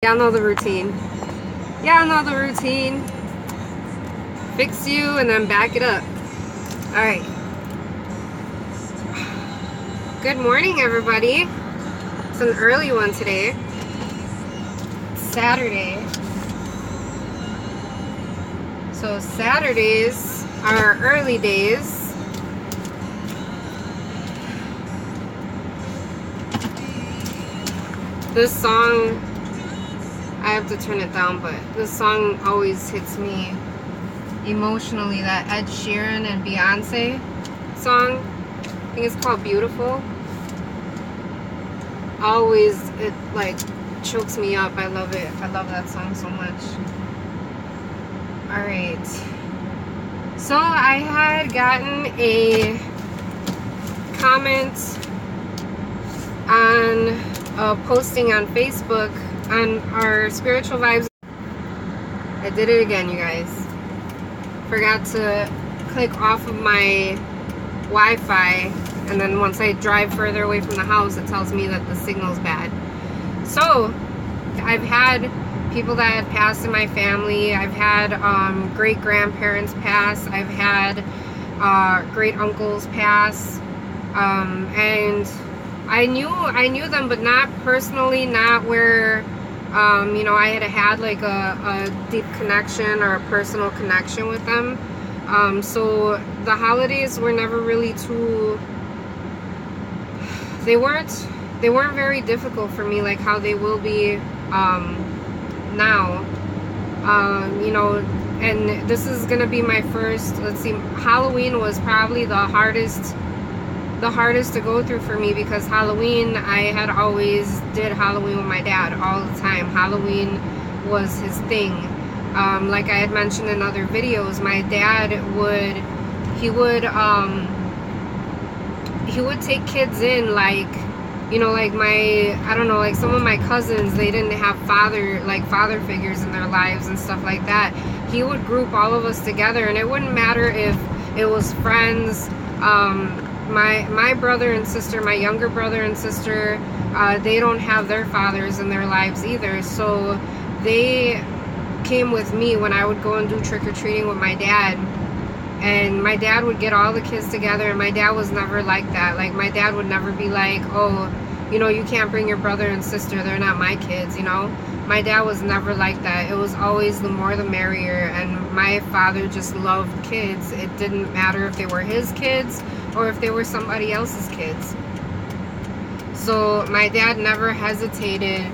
Y'all know the routine. Y'all know the routine. Fix you and then back it up. Alright. Good morning, everybody. It's an early one today. It's Saturday. So Saturdays are early days. This song, I have to turn it down, but this song always hits me emotionally. That Ed Sheeran and Beyonce song, I think it's called Beautiful. Always, it like chokes me up. I love it. I love that song so much. Alright. So I had gotten a comment on a posting on Facebook on our spiritual vibes. I did it again, you guys. Forgot to click off of my Wi-Fi, and then once I drive further away from the house, it tells me that the signal's bad. So I've had people that had passed in my family. I've had great grandparents pass. I've had great uncles pass, and I knew them, but not personally, not where you know, I had like a deep connection or a personal connection with them. So the holidays were never really too, they weren't very difficult for me like how they will be now. You know, and this is gonna be my first, let's see, Halloween was probably the hardest to go through for me, because Halloween, I had always did Halloween with my dad all the time. Halloween was his thing. Like I had mentioned in other videos, my dad he would take kids in, like, you know, like I don't know, like some of my cousins, they didn't have father figures in their lives and stuff like that. He would group all of us together, and it wouldn't matter if it was friends. My brother and sister, my younger brother and sister, they don't have their fathers in their lives either, so they came with me when I would go and do trick-or-treating with my dad. And my dad would get all the kids together, and my dad was never like that. Like, my dad would never be like, oh, you know, you can't bring your brother and sister, they're not my kids, you know. My dad was never like that. It was always the more the merrier, and my father just loved kids. It didn't matter if they were his kids or if they were somebody else's kids. So my dad never hesitated.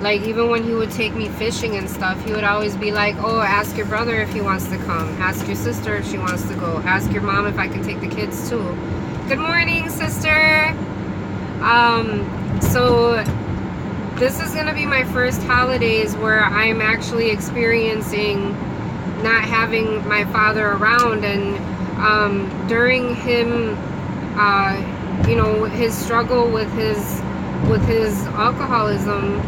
Like, even when he would take me fishing and stuff, he would always be like, oh, ask your brother if he wants to come, ask your sister if she wants to go, ask your mom if I can take the kids too. Good morning, sister. So this is gonna be my first holidays where I'm actually experiencing not having my father around. And during him, you know, his struggle with his alcoholism,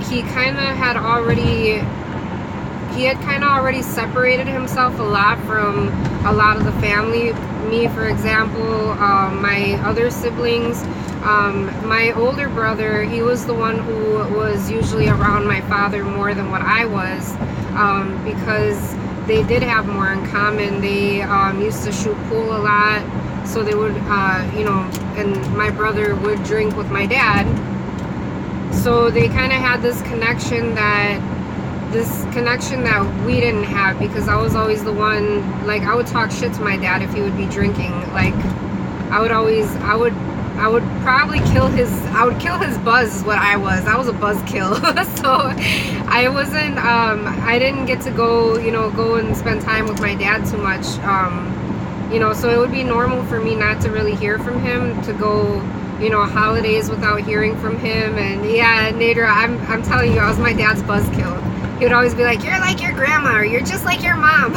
he kind of had already separated himself a lot from a lot of the family. Me, for example, my other siblings, my older brother, he was the one who was usually around my father more than what I was, because they did have more in common. They used to shoot pool a lot, so they would, you know, and my brother would drink with my dad. So they kind of had this connection that we didn't have, because I was always the one, like, I would talk shit to my dad if he would be drinking. Like, I would probably kill his buzz is what I was. I was a buzzkill. So I wasn't, I didn't get to go and spend time with my dad too much. You know, so it would be normal for me not to really hear from him, to go, you know, holidays without hearing from him. And yeah, Nader, I'm telling you, I was my dad's buzzkill. He would always be like, you're like your grandma, or you're just like your mom.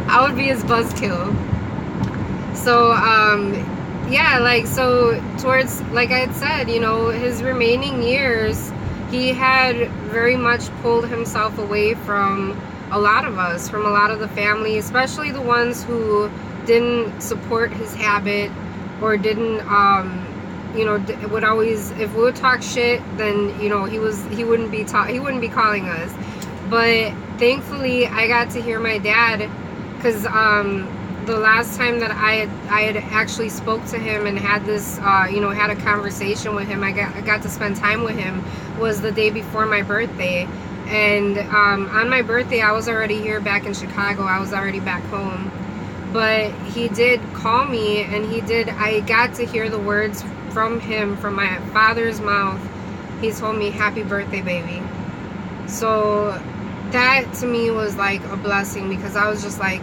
I would be his buzzkill. So, yeah, like, so towards, like I had said, you know, his remaining years, he had very much pulled himself away from a lot of us, from a lot of the family, especially the ones who didn't support his habit or didn't, you know, would always, if we would talk shit, then, you know, he wouldn't be calling us. But thankfully I got to hear my dad, because the last time that I had actually spoke to him and had this you know, had a conversation with him, I got to spend time with him, was the day before my birthday. And on my birthday, I was already here back in Chicago. I was already back home. But he did call me, and I got to hear the words from him, from my father's mouth. He told me, "Happy birthday, baby." So that to me was like a blessing, because I was just like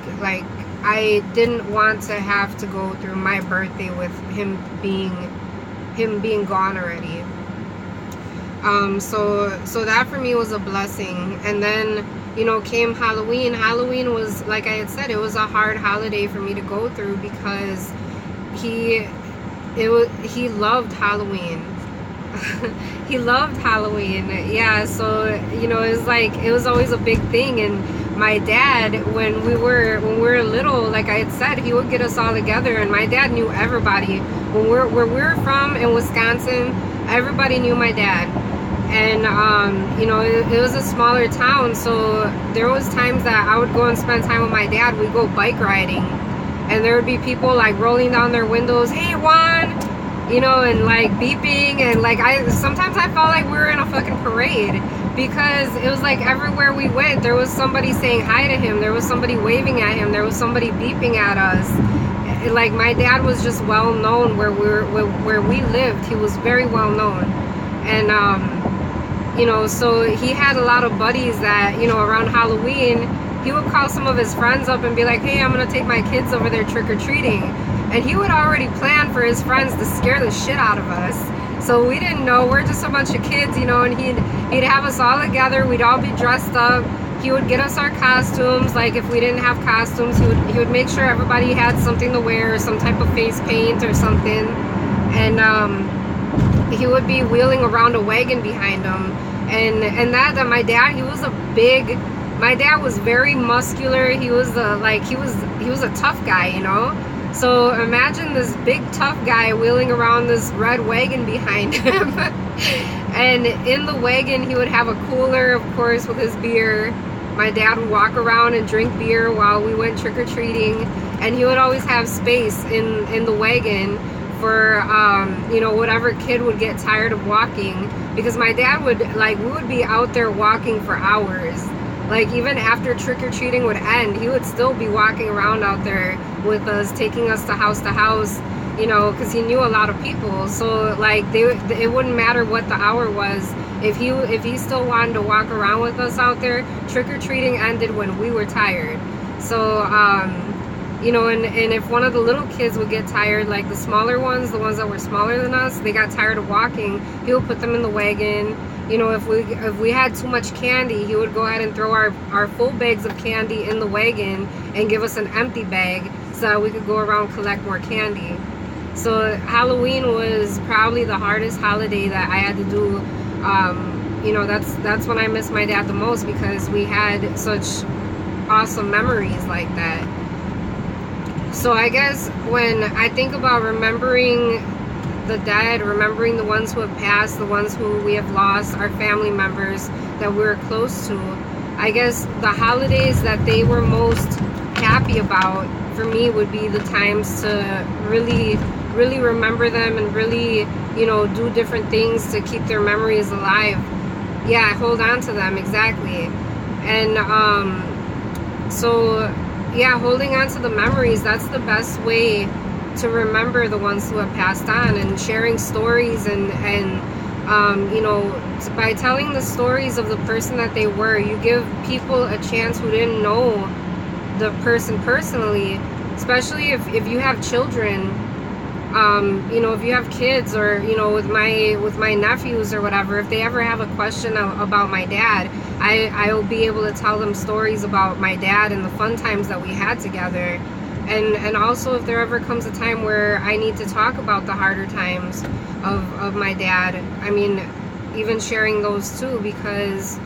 I didn't want to have to go through my birthday with him being gone already. So that for me was a blessing. And then, you know, came Halloween. Halloween was, like I had said, it was a hard holiday for me to go through, because he loved Halloween. He loved Halloween. Yeah, so, you know, it was always a big thing. And my dad, when we were little, like I had said, he would get us all together, and my dad knew everybody. Where we're from in Wisconsin, everybody knew my dad. And you know, it was a smaller town, so there was times that I would go and spend time with my dad. We'd go bike riding, and there would be people like rolling down their windows, "Hey Juan," you know, and like beeping, and like sometimes I felt like we were in a fucking parade, because it was like everywhere we went there was somebody saying hi to him, there was somebody waving at him, there was somebody beeping at us. Like, my dad was just well known where we lived. He was very well known. And you know, so he had a lot of buddies that, you know, around Halloween, he would call some of his friends up and be like, "Hey, I'm gonna take my kids over there trick-or-treating." And he would already plan for his friends to scare the shit out of us. So we didn't know, we're just a bunch of kids, you know, and he'd have us all together, we'd all be dressed up. He would get us our costumes. Like, if we didn't have costumes, he would make sure everybody had something to wear, some type of face paint or something. And he would be wheeling around a wagon behind him. And that my dad, my dad was very muscular. He was he was a tough guy, you know. So imagine this big tough guy wheeling around this red wagon behind him. And in the wagon he would have a cooler, of course, with his beer. My dad would walk around and drink beer while we went trick-or-treating, and he would always have space in the wagon for you know, whatever kid would get tired of walking, because my dad would, like, we would be out there walking for hours. Like, even after trick-or-treating would end, he would still be walking around out there with us, taking us to house, you know, because he knew a lot of people. So, like, it wouldn't matter what the hour was. If he still wanted to walk around with us out there, trick-or-treating ended when we were tired. So, you know, and if one of the little kids would get tired, like the smaller ones, the ones that were smaller than us, they got tired of walking, he would put them in the wagon. You know, if we had too much candy, he would go ahead and throw our full bags of candy in the wagon and give us an empty bag so that we could go around collect more candy. So Halloween was probably the hardest holiday that I had to do. You know, that's when I miss my dad the most, because we had such awesome memories like that. So I guess when I think about remembering the dead, remembering the ones who have passed, the ones who we have lost, our family members that we're close to, I guess the holidays that they were most happy about for me would be the times to really remember them and really, you know, do different things to keep their memories alive. Yeah, hold on to them, exactly. And so yeah, holding on to the memories, that's the best way to remember the ones who have passed on, and sharing stories and you know, by telling the stories of the person that they were, you give people a chance who didn't know the person personally, especially if you have children. You know, if you have kids, or, you know, with my nephews or whatever, if they ever have a question about my dad, I will be able to tell them stories about my dad and the fun times that we had together. And also, if there ever comes a time where I need to talk about the harder times of my dad, I mean, even sharing those too, because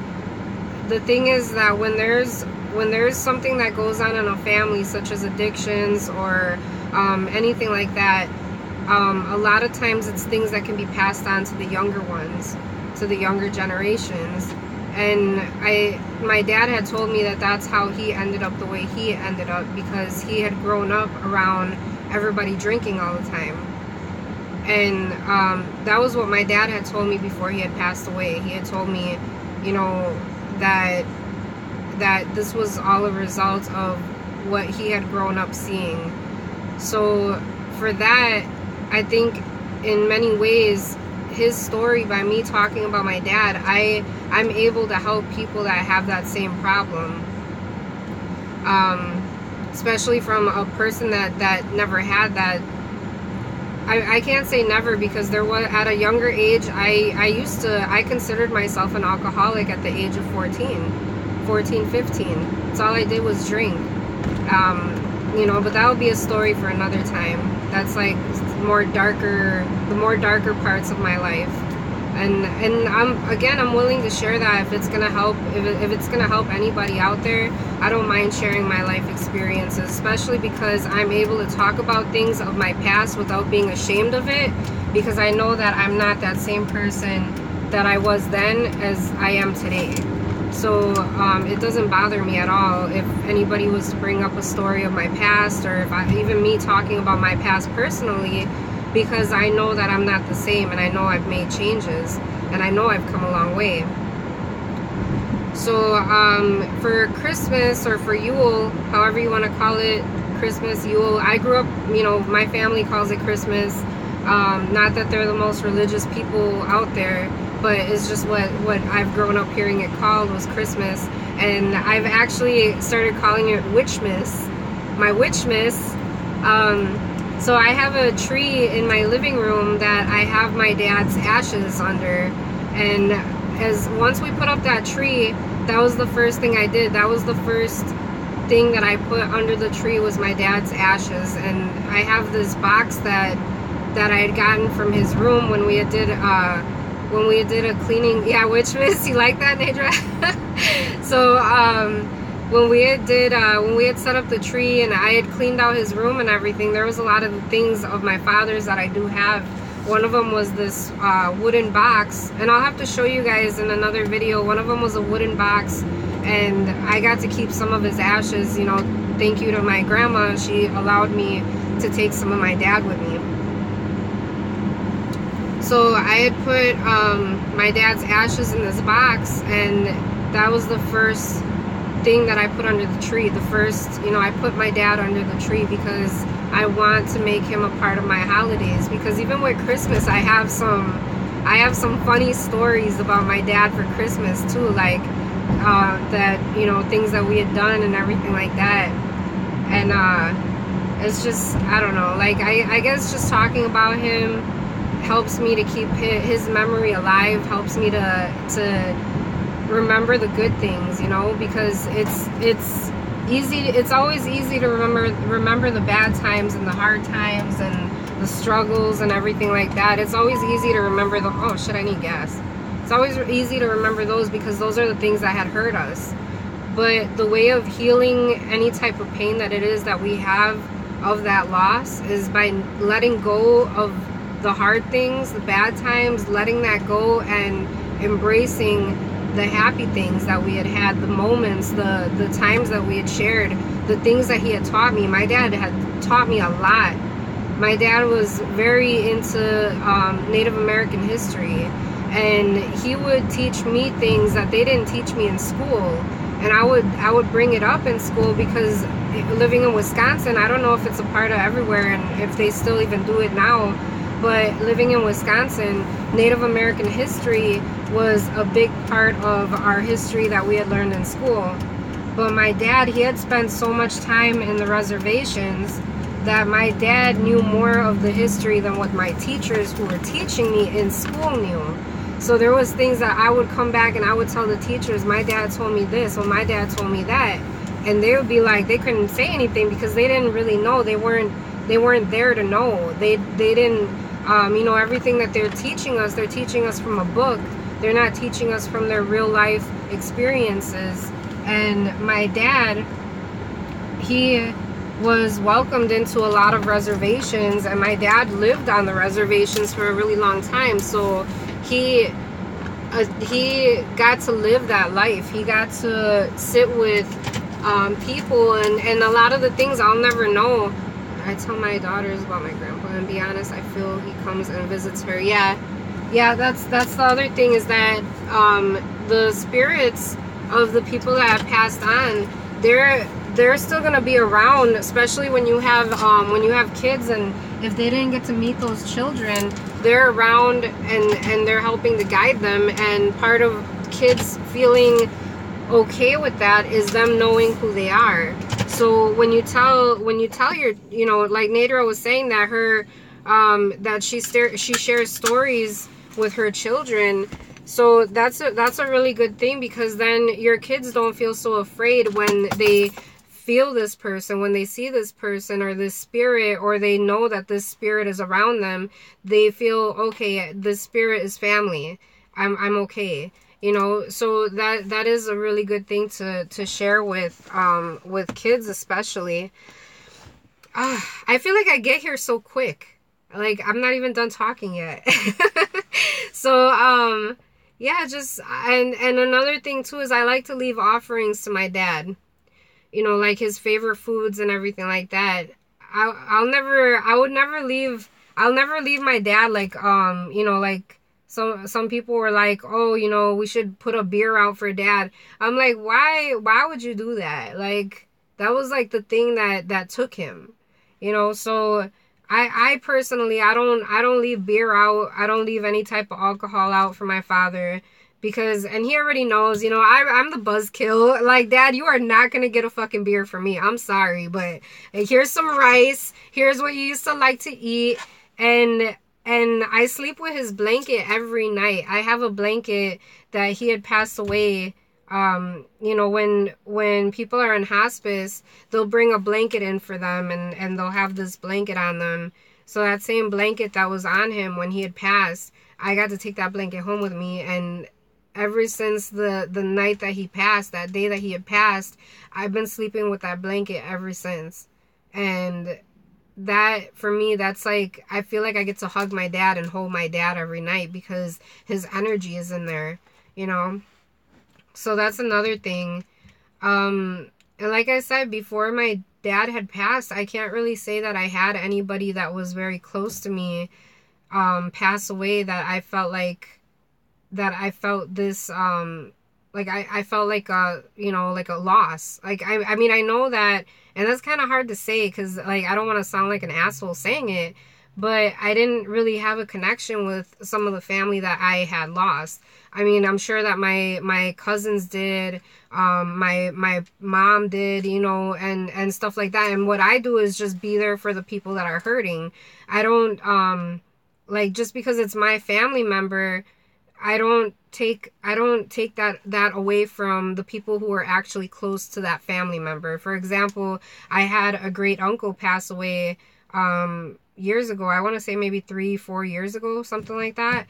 the thing is that when there's something that goes on in a family, such as addictions or anything like that, A lot of times it's things that can be passed on to the younger ones, to the younger generations. And my dad had told me that that's how he ended up the way he ended up, because he had grown up around everybody drinking all the time. And that was what my dad had told me before he had passed away. He had told me, you know, that this was all a result of what he had grown up seeing. So for that, I think in many ways, his story, by me talking about my dad, I'm able to help people that have that same problem. Especially from a person that never had that. I can't say never, because there was, at a younger age, I considered myself an alcoholic at the age of 14, 15. That's all I did was drink. You know, but that would be a story for another time. That's like the more darker parts of my life. And I'm willing to share that if it's gonna help, if it's gonna help anybody out there. I don't mind sharing my life experiences, especially because I'm able to talk about things of my past without being ashamed of it, because I know that I'm not that same person that I was then as I am today. So it doesn't bother me at all if anybody was to bring up a story of my past, or if even me talking about my past personally, because I know that I'm not the same, and I know I've made changes, and I know I've come a long way. So for Christmas, or for Yule, however you want to call it, Christmas, Yule, I grew up, you know, my family calls it Christmas. Not that they're the most religious people out there, but it's just what I've grown up hearing it called was Christmas. And I've actually started calling it Witchmas, my Witchmas. So I have a tree in my living room that I have my dad's ashes under, and once we put up that tree, that was the first thing I did. That was the first thing that I put under the tree, was my dad's ashes. And I have this box that I had gotten from his room when we did a cleaning. Yeah, Witchmas, you like that, Nadra? So when we had set up the tree and I had cleaned out his room and everything, there was a lot of the things of my father's that I do have. One of them was this wooden box, and I'll have to show you guys in another video. One of them was a wooden box, and I got to keep some of his ashes. You know, thank you to my grandma, she allowed me to take some of my dad with me. So I had put my dad's ashes in this box, and that was the first thing that I put under the tree. The first, you know, I put my dad under the tree because I want to make him a part of my holidays. Because even with Christmas, I have some funny stories about my dad for Christmas too, like that, you know, things that we had done and everything like that. And it's just, I don't know, like I guess just talking about him helps me to keep his memory alive, helps me to remember the good things, you know, because it's always easy to remember the bad times and the hard times and the struggles and everything like that. It's always easy to remember the, oh shit, I need gas. It's always easy to remember those, because those are the things that had hurt us. But the way of healing any type of pain that it is that we have of that loss is by letting go of the hard things, the bad times, letting that go and embracing the happy things that we had, the moments, the times that we had shared, the things that he had taught me. My dad had taught me a lot. My dad was very into Native American history, and he would teach me things that they didn't teach me in school. And I would bring it up in school, because living in Wisconsin, I don't know if it's a part of everywhere and if they still even do it now, but living in Wisconsin, Native American history was a big part of our history that we had learned in school. But my dad, he had spent so much time in the reservations that my dad knew more of the history than what my teachers who were teaching me in school knew. So there was things that I would come back and I would tell the teachers, my dad told me this, or my dad told me that, and they would be like, they couldn't say anything because they didn't really know. They weren't there to know. They didn't, you know, everything that they're teaching us from a book. They're not teaching us from their real life experiences. And my dad, he was welcomed into a lot of reservations, and my dad lived on the reservations for a really long time. So he got to live that life. He got to sit with people, and a lot of the things I'll never know. I tell my daughters about my grandpa, and be honest, I feel he comes and visits her. Yeah, that's the other thing, is that the spirits of the people that have passed on, they're still gonna be around, especially when you have kids, and if they didn't get to meet those children, they're around, and they're helping to guide them. And part of kids feeling okay with that is them knowing who they are. So when you tell your, like Nadra was saying, that her that she shares stories with her children, so that's a really good thing, because then your kids don't feel so afraid when they feel this person, when they see this person or this spirit, or they know that this spirit is around them. They feel, okay, this spirit is family. I'm okay. So that is a really good thing to share with kids, especially. I feel like I get here so quick. Like, I'm not even done talking yet. So yeah, just and another thing too is I like to leave offerings to my dad. Like his favorite foods and everything like that. I'll never leave my dad, like like some people were like, oh, we should put a beer out for dad. I'm like, why would you do that? Like, that was like the thing that took him. So I personally, I don't leave beer out. I don't leave any type of alcohol out for my father, because, and he already knows, I'm the buzzkill. Like, Dad, you are not gonna get a fucking beer from me. I'm sorry, but here's some rice. Here's what you used to like to eat. And I sleep with his blanket every night. I have a blanket that he had passed away. When people are in hospice, they'll bring a blanket in for them, and they'll have this blanket on them. So that same blanket that was on him when he had passed, I got to take that blanket home with me. And ever since the night that he passed, that day that he had passed, I've been sleeping with that blanket ever since. And that, for me, that's like, I feel like I get to hug my dad and hold my dad every night, because his energy is in there, So that's another thing. And like I said, before my dad had passed, I can't really say that I had anybody that was very close to me pass away, that I felt this like I felt like like a loss. Like, I mean, I know that, and that's kind of hard to say, because like, I don't want to sound like an asshole saying it, but I didn't really have a connection with some of the family that I had lost. I mean, I'm sure that my cousins did, my mom did, and stuff like that. And what I do is just be there for the people that are hurting. I don't like, just because it's my family member, I don't take that away from the people who are actually close to that family member. For example, I had a great uncle pass away years ago. I want to say maybe 3-4 years ago, something like that.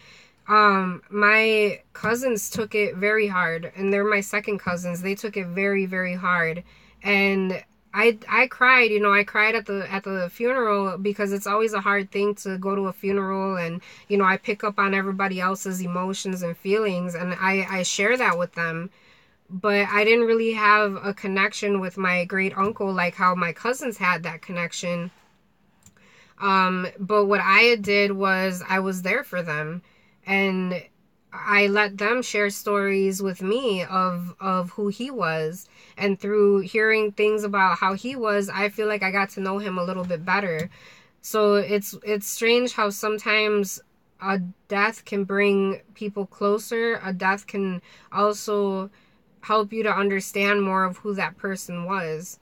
My cousins took it very hard, and they're my second cousins. They took it very, very hard, and I cried. I cried at the funeral, because it's always a hard thing to go to a funeral, and I pick up on everybody else's emotions and feelings, and I share that with them. But I didn't really have a connection with my great uncle like how my cousins had that connection. But what I did was, I was there for them, and I let them share stories with me of who he was. And through hearing things about how he was, I feel like I got to know him a little bit better. So it's strange how sometimes a death can bring people closer. A death can also help you to understand more of who that person was.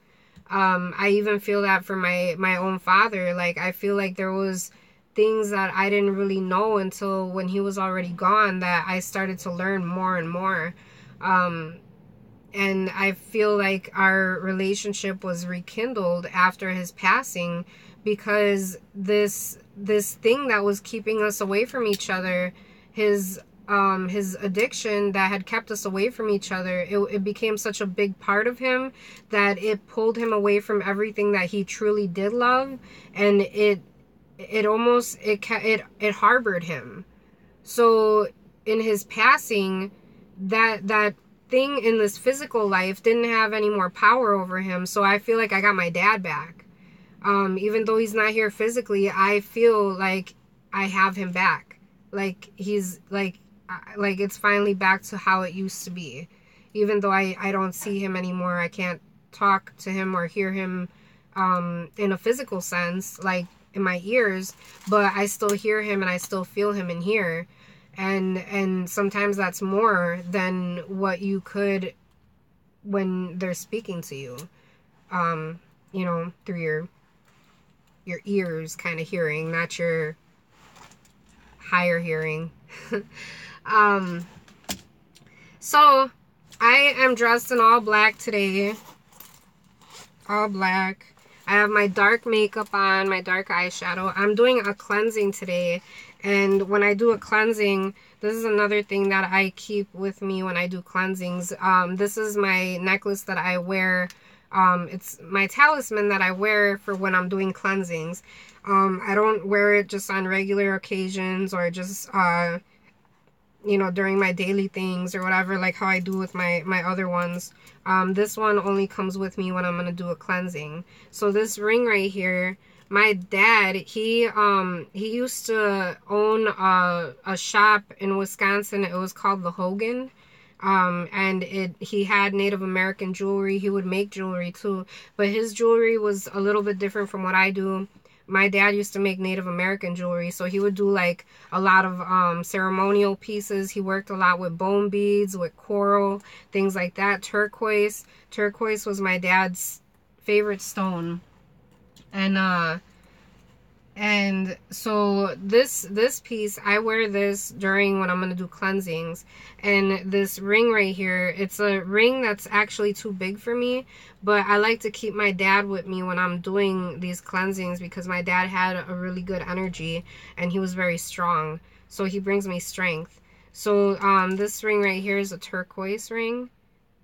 I even feel that for my own father. Like, I feel like there was things that I didn't really know until when he was already gone, that I started to learn more and more. And I feel like our relationship was rekindled after his passing, because this thing that was keeping us away from each other, his his addiction that had kept us away from each other, it became such a big part of him that it pulled him away from everything that he truly did love, and it almost it harbored him. So in his passing, that thing in this physical life didn't have any more power over him. So I feel like I got my dad back. Even though he's not here physically, I feel like I have him back. Like he's like it's finally back to how it used to be. Even though I don't see him anymore, I can't talk to him or hear him in a physical sense, like in my ears, but I still hear him and I still feel him in here. And sometimes that's more than what you could when they're speaking to you, you know, through your ears kind of hearing, not your higher hearing. So I am dressed in all black today. All black. I have my dark makeup on, my dark eyeshadow. I'm doing a cleansing today. And when I do a cleansing, this is another thing that I keep with me when I do cleansings. This is my necklace that I wear. It's my talisman that I wear for when I'm doing cleansings. I don't wear it just on regular occasions or just, you know, during my daily things or whatever, like how I do with my other ones. This one only comes with me when I'm going to do a cleansing. So this ring right here, my dad, he used to own a shop in Wisconsin. It was called the Hogan. And he had Native American jewelry. He would make jewelry too, but his jewelry was a little bit different from what I do. My dad used to make Native American jewelry, so he would do like a lot of ceremonial pieces. He worked a lot with bone beads, with coral, things like that. Turquoise was my dad's favorite stone. And so this piece, I wear this during when I'm going to do cleansings. And this ring right here, it's a ring that's actually too big for me, but I like to keep my dad with me when I'm doing these cleansings because my dad had a really good energy and he was very strong. So he brings me strength. So this ring right here is a turquoise ring.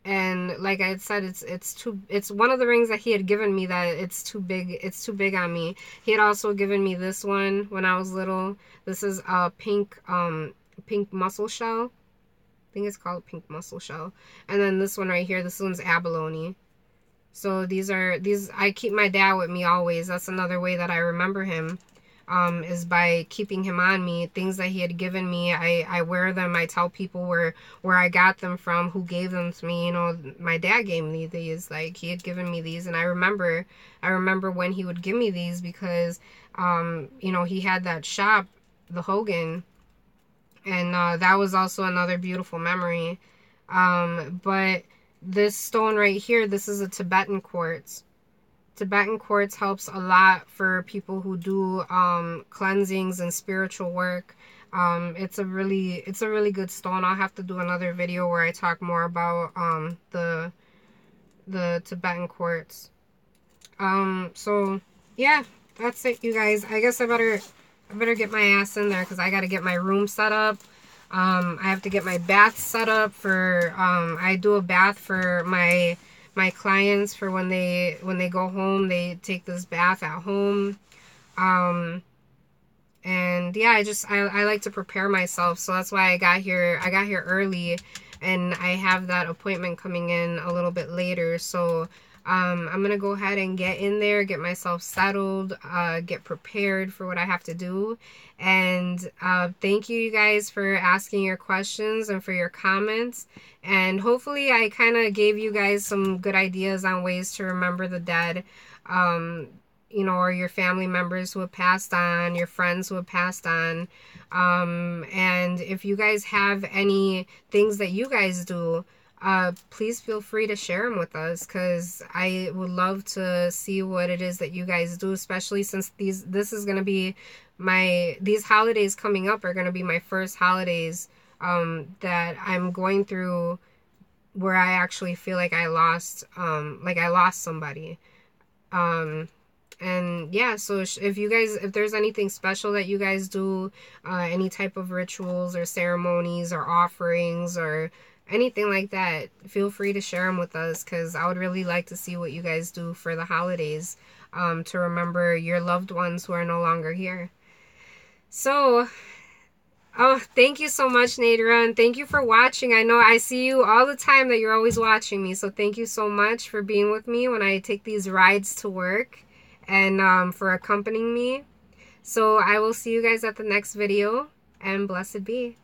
And like I had said, it's one of the rings that he had given me that it's too big on me. He had also given me this one when I was little. This is a pink mussel shell. I think it's called pink mussel shell. And then this one right here, this one's abalone. So these I keep my dad with me always. That's another way that I remember him. Is by keeping him on me. Things that he had given me, I wear them. I tell people where I got them from, who gave them to me. You know, my dad gave me these. Like, he had given me these, and I remember when he would give me these because, you know, he had that shop, the Hogan, and that was also another beautiful memory. But this stone right here, this is a Tibetan quartz. Tibetan quartz helps a lot for people who do cleansings and spiritual work. It's a really good stone. I'll have to do another video where I talk more about the Tibetan quartz. So yeah, that's it, you guys. I guess I better get my ass in there because I got to get my room set up. I have to get my bath set up for I do a bath for my clients for when they go home. They take this bath at home. And yeah, I like to prepare myself, so that's why I got here early, and I have that appointment coming in a little bit later. So I'm gonna go ahead and get in there, get myself settled, get prepared for what I have to do. And thank you guys for asking your questions and for your comments. And hopefully I kind of gave you guys some good ideas on ways to remember the dead, you know, or your family members who have passed on, your friends who have passed on. And if you guys have any things that you guys do, please feel free to share them with us, because I would love to see what it is that you guys do, especially since these holidays coming up are going to be my first holidays that I'm going through where I actually feel like I lost somebody. And yeah, so if you guys, if there's anything special that you guys do, any type of rituals or ceremonies or offerings or anything like that, feel free to share them with us, because I would really like to see what you guys do for the holidays, to remember your loved ones who are no longer here. So, oh, thank you so much, Nadira, and thank you for watching. I know I see you all the time, that you're always watching me, so thank you so much for being with me when I take these rides to work, and for accompanying me. So I will see you guys at the next video, and blessed be.